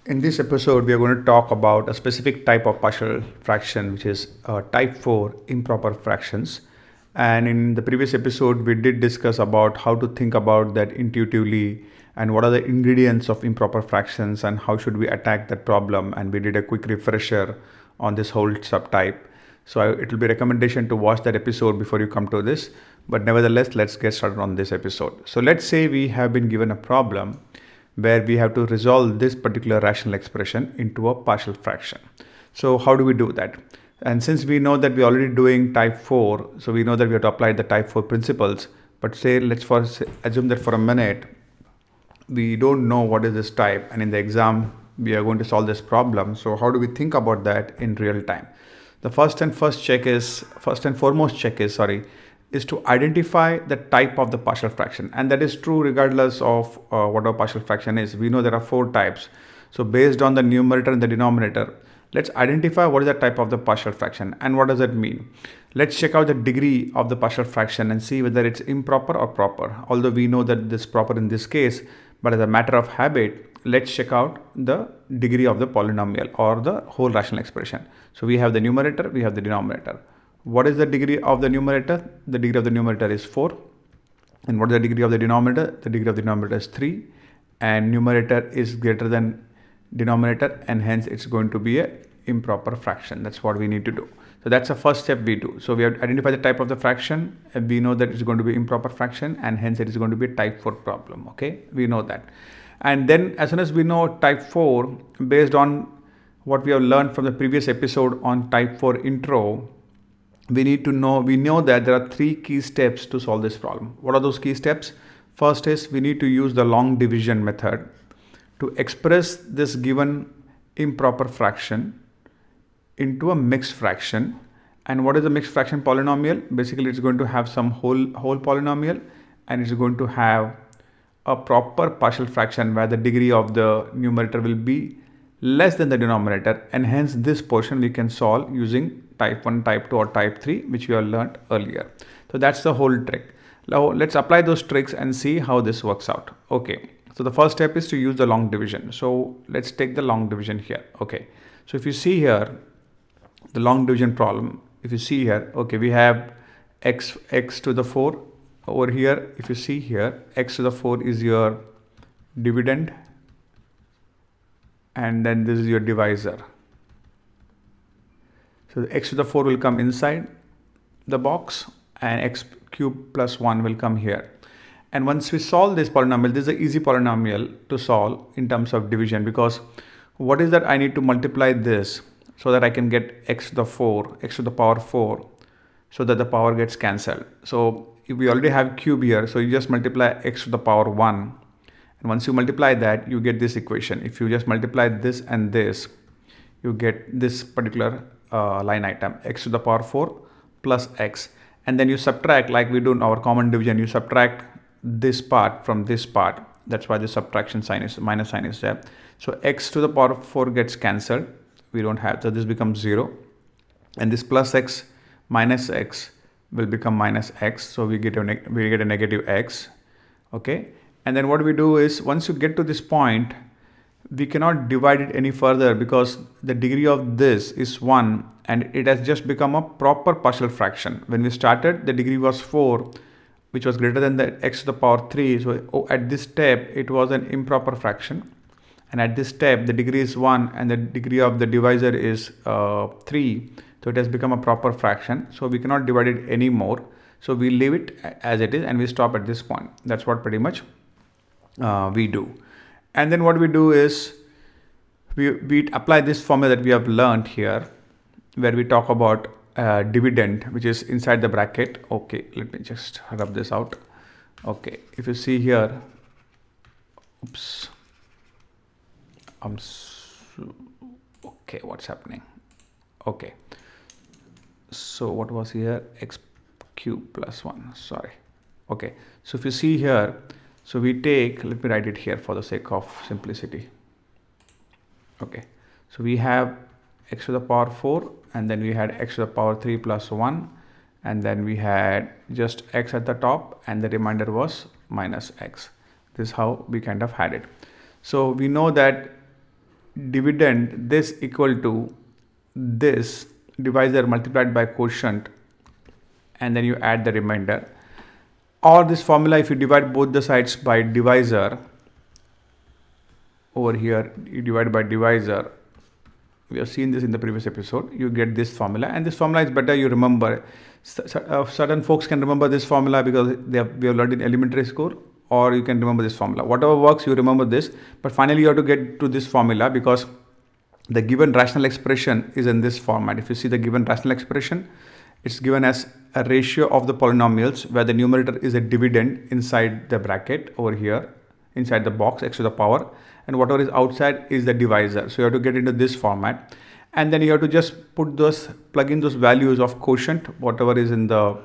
In this episode, we are going to talk about a specific type of partial fraction, which is type 4 improper fractions. And in the previous episode, we did discuss about how to think about that intuitively and what are the ingredients of improper fractions and how should we attack that problem. And we did a quick refresher on this whole subtype. So it will be a recommendation to watch that episode before you come to this. But nevertheless, let's get started on this episode. So let's say we have been given a problem where we have to resolve this particular rational expression into a partial fraction. So how do we do that? And since we know that we're already doing type 4, so we know that we have to apply the type 4 principles. But say, assume that for a minute, we don't know what is this type, and in the exam, we are going to solve this problem. So how do we think about that in real time? The first and foremost check is to identify the type of the partial fraction, and that is true regardless of what a partial fraction is. We know there are 4 types. So based on the numerator and the denominator, let's identify what is the type of the partial fraction and what does that mean. Let's check out the degree of the partial fraction and see whether it's improper or proper. Although we know that this is proper in this case, but as a matter of habit, let's check out the degree of the polynomial or the whole rational expression. So we have the numerator, we have the denominator. What is the degree of the numerator? The degree of the numerator is 4. And what is the degree of the denominator? The degree of the denominator is 3. And numerator is greater than denominator, and hence it's going to be a improper fraction. That's what we need to do. So that's the first step we do. So we have to identify the type of the fraction, and we know that it's going to be improper fraction, and hence it is going to be a type 4 problem. Okay, we know that. And then as soon as we know type 4, based on what we have learned from the previous episode on type 4 intro, we know that there are 3 key steps to solve this problem. What are those key steps? First is we need to use the long division method to express this given improper fraction into a mixed fraction. And what is a mixed fraction polynomial? Basically, it's going to have some whole polynomial, and it's going to have a proper partial fraction where the degree of the numerator will be less than the denominator, and hence this portion we can solve using type 1, type 2 or type 3, which we have learned earlier. So that's the whole trick. Now let's apply those tricks and see how this works out. Okay, so the first step is to use the long division. So let's take the long division here. Okay, so if you see here the long division problem, if you see here, okay, we have x to the 4 over here. If you see here, x to the 4 is your dividend, and then this is your divisor. So the x to the 4 will come inside the box, and x cube plus 1 will come here. And once we solve this polynomial, this is an easy polynomial to solve in terms of division, because what is that I need to multiply this so that I can get x to the power 4, so that the power gets cancelled. So if we already have cube here, so you just multiply x to the power 1. And once you multiply that, you get this equation. If you just multiply this and this, you get this particular line item, x to the power 4 plus x. And then you subtract, like we do in our common division, you subtract this part from this part. That's why the subtraction sign is, minus sign is there. So x to the power 4 gets cancelled. We don't have, so this becomes 0. And this plus x minus x will become minus x. So we get a negative x. Okay. And then what we do is, once you get to this point, we cannot divide it any further because the degree of this is 1 and it has just become a proper partial fraction. When we started, the degree was 4, which was greater than the x to the power 3. So at this step, it was an improper fraction. And at this step, the degree is 1 and the degree of the divisor is 3. So it has become a proper fraction. So we cannot divide it anymore. So we leave it as it is and we stop at this point. That's what pretty much we do. And then what we do is we apply this formula that we have learned here, where we talk about dividend, which is inside the bracket. Okay, let me just rub this out. Okay, if you see here, oops. Okay, what's happening? Okay, so what was here? X cube plus 1, sorry. Okay, so if you see here, so we take, let me write it here for the sake of simplicity. Okay, so we have x to the power 4 and then we had x to the power 3 plus 1 and then we had just x at the top and the remainder was minus x. This is how we kind of had it. So we know that dividend this equal to this divisor multiplied by quotient, and then you add the remainder. Or this formula, if you divide both the sides by divisor, over here you divide by divisor, we have seen this in the previous episode, you get this formula, and this formula is better you remember. Certain folks can remember this formula because we have learned in elementary school, or you can remember this formula. Whatever works, you remember this, but finally you have to get to this formula because the given rational expression is in this format. If you see the given rational expression, it's given as a ratio of the polynomials where the numerator is a dividend inside the bracket over here, inside the box x to the power, and whatever is outside is the divisor. So you have to get into this format, and then you have to just plug in those values of quotient, whatever is in the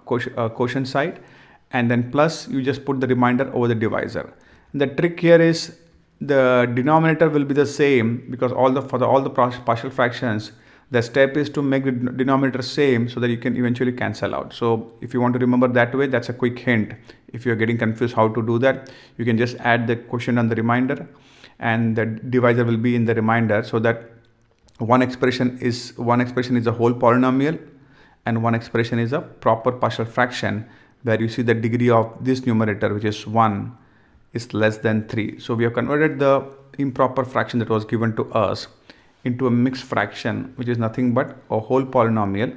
quotient side, and then plus you just put the remainder over the divisor. And the trick here is the denominator will be the same because all the partial fractions, the step is to make the denominator same so that you can eventually cancel out. So if you want to remember that way, that's a quick hint. If you're getting confused how to do that, you can just add the quotient and the remainder, and the divisor will be in the remainder, so that one expression is a whole polynomial and one expression is a proper partial fraction where you see the degree of this numerator, which is 1, is less than 3. So we have converted the improper fraction that was given to us into a mixed fraction, which is nothing but a whole polynomial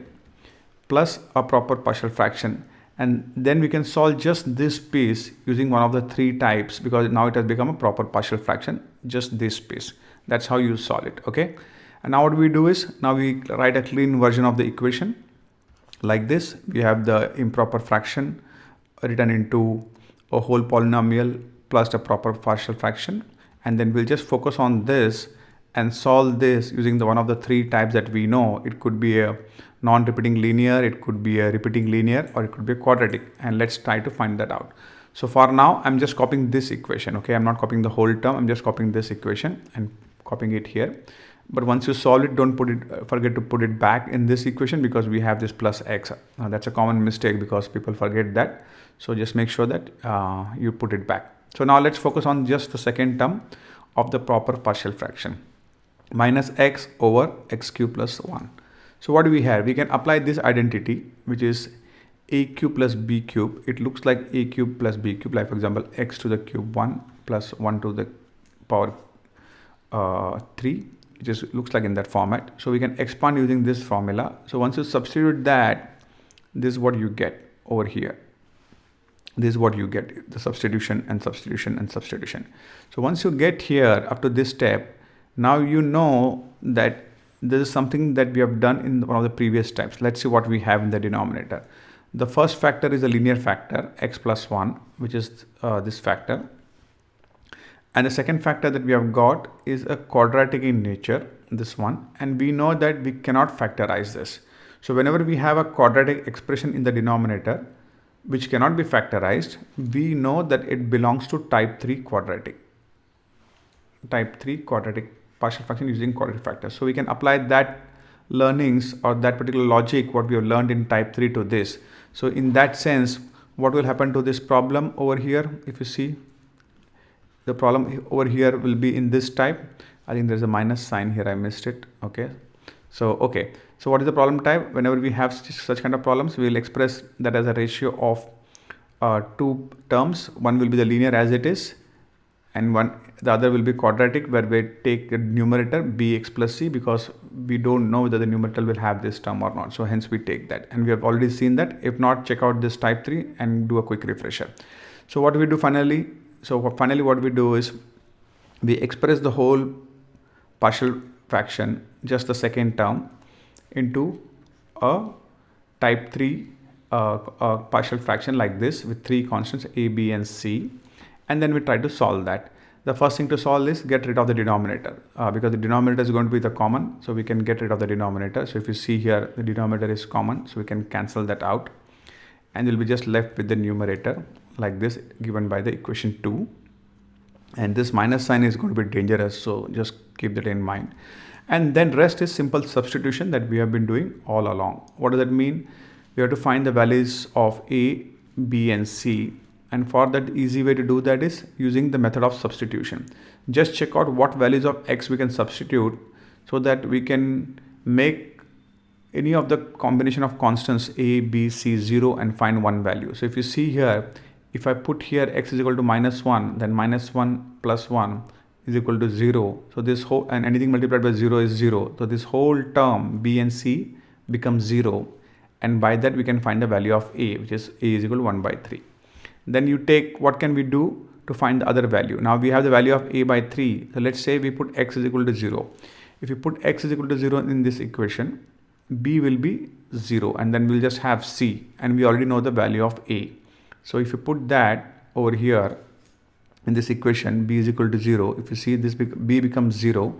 plus a proper partial fraction. And then we can solve just this piece using one of the three types, because now it has become a proper partial fraction, just this piece. That's how you solve it, okay? And now what we do is, now we write a clean version of the equation like this. We have the improper fraction written into a whole polynomial plus a proper partial fraction, and then we'll just focus on this and solve this using one of the three types that we know. It could be a non-repeating linear, it could be a repeating linear, or it could be a quadratic, and let's try to find that out. So for now, I'm just copying this equation, okay? I'm not copying the whole term, I'm just copying this equation and copying it here. But once you solve it, don't forget to put it back in this equation, because we have this plus x. Now that's a common mistake because people forget that. So just make sure that you put it back. So now let's focus on just the second term of the proper partial fraction, minus x over x cube plus 1. So what do we have? We can apply this identity, which is a cube plus b cube. It looks like a cube plus b cube, like for example x to the cube 1 plus 1 to the power 3. It just looks like in that format. So we can expand using this formula. So once you substitute that, this is what you get over here. This is what you get, the substitution and substitution and substitution. So once you get here up to this step, now you know that this is something that we have done in one of the previous steps. Let's see what we have in the denominator. The first factor is a linear factor, x plus 1, which is this factor. And the second factor that we have got is a quadratic in nature, this one. And we know that we cannot factorize this. So whenever we have a quadratic expression in the denominator, which cannot be factorized, we know that it belongs to type 3 quadratic. Type 3 quadratic partial fraction using quadratic factors. So we can apply that learnings or that particular logic what we have learned in type 3 to this. So in that sense, what will happen to this problem over here? If you see, the problem over here will be in this type. I think there's a minus sign here, I missed it. Okay. So what is the problem type? Whenever we have such kind of problems, we will express that as a ratio of two terms. One will be the linear as it is, and the other will be quadratic, where we take the numerator bx plus c, because we don't know whether the numerator will have this term or not. So hence we take that, and we have already seen that. If not, check out this type 3 and do a quick refresher. So what do we do finally? So finally what we do is we express the whole partial fraction, just the second term, into a type 3 partial fraction like this with three constants a, b and c, and then we try to solve that. The first thing to solve is get rid of the denominator, because the denominator is going to be the common, so we can get rid of the denominator. So if you see here, the denominator is common, so we can cancel that out, and we'll be just left with the numerator like this, given by the equation 2. And this minus sign is going to be dangerous, so just keep that in mind. And then rest is simple substitution that we have been doing all along. What does that mean? We have to find the values of a, b and c And for that, easy way to do that is using the method of substitution. Just check out what values of x we can substitute so that we can make any of the combination of constants a, b, c 0 and find one value. So if you see here, if I put here x is equal to -1, then -1 plus 1 is equal to 0. So this whole, and anything multiplied by 0 is 0. So this whole term b and c becomes 0. And by that we can find the value of a, which is a is equal to 1 by 3. Then you take, what can we do to find the other value? Now we have the value of a by 3. So let's say we put x is equal to 0. If you put x is equal to 0 in this equation, b will be 0, and then we'll just have c, and we already know the value of a. So if you put that over here in this equation, b is equal to 0, if you see this, b becomes 0,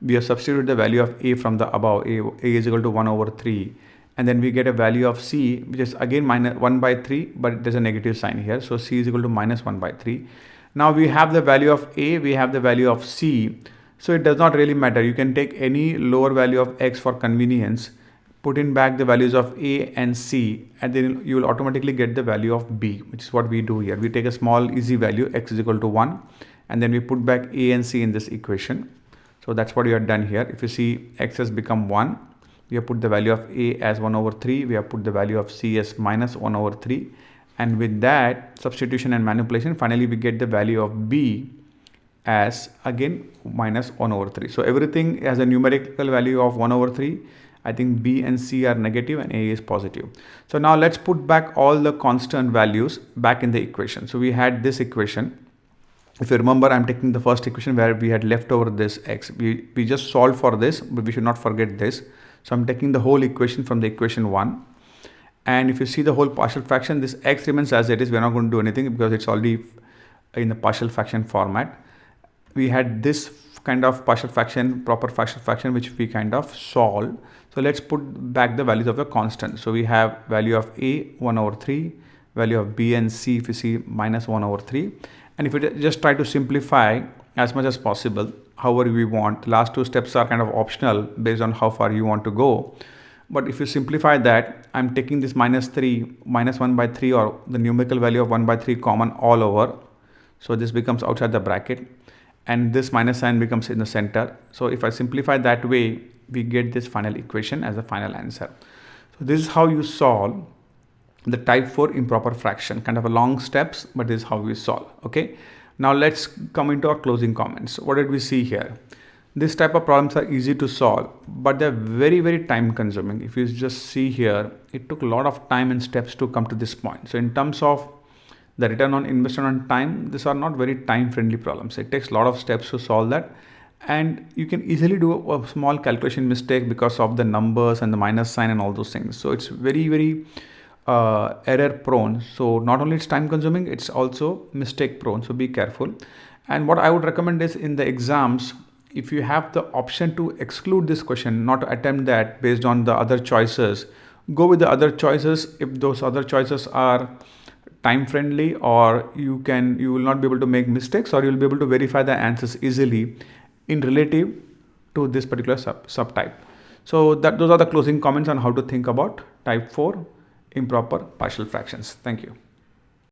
we have substituted the value of a from the above, a is equal to 1 over 3, and then we get a value of c, which is again minus 1 by 3, but there's a negative sign here, so c is equal to minus 1 by 3. Now we have the value of a, we have the value of c, so it does not really matter. You can take any lower value of x for convenience, put in back the values of a and c, and then you will automatically get the value of b, which is what we do here. We take a small easy value, x is equal to 1, and then we put back a and c in this equation. So that's what we have done here. If you see, x has become 1, we have put the value of a as 1 over 3, we have put the value of c as minus 1 over 3, and with that substitution and manipulation, finally we get the value of b as again minus 1 over 3. So everything has a numerical value of 1 over 3. I think b and c are negative and a is positive. So now let's put back all the constant values back in the equation. So we had this equation. If you remember, I'm taking the first equation where we had left over this x. We just solved for this, but we should not forget this. So I'm taking the whole equation from the equation 1. And if you see the whole partial fraction, this x remains as it is. We're not going to do anything because it's already in the partial fraction format. We had this kind of partial fraction, proper partial fraction, which we kind of solved. So let's put back the values of the constant. So we have value of a 1 over 3, value of b and c, if you see, minus 1 over 3. And if we just try to simplify as much as possible, however we want, last two steps are kind of optional based on how far you want to go. But if you simplify that, I'm taking this minus 1 by 3, or the numerical value of 1 by 3 common all over. So this becomes outside the bracket, and this minus sign becomes in the center. So if I simplify that way, we get this final equation as a final answer. So this is how you solve the type 4 improper fraction, kind of a long steps, but this is how we solve. Okay. Now let's come into our closing comments. What did we see here? This type of problems are easy to solve, but they're very, very time consuming. If you just see here, it took a lot of time and steps to come to this point. So in terms of the return on investment on time, these are not very time friendly problems. It takes a lot of steps to solve that. And you can easily do a small calculation mistake because of the numbers and the minus sign and all those things. So it's very, very error prone. So not only it's time consuming, it's also mistake prone. So be careful. And what I would recommend is, in the exams, if you have the option to exclude this question, not to attempt that based on the other choices, go with the other choices if those other choices are time friendly, or you will not be able to make mistakes, or you'll be able to verify the answers easily in relative to this particular subtype. So those are the closing comments on how to think about type 4 improper partial fractions. Thank you.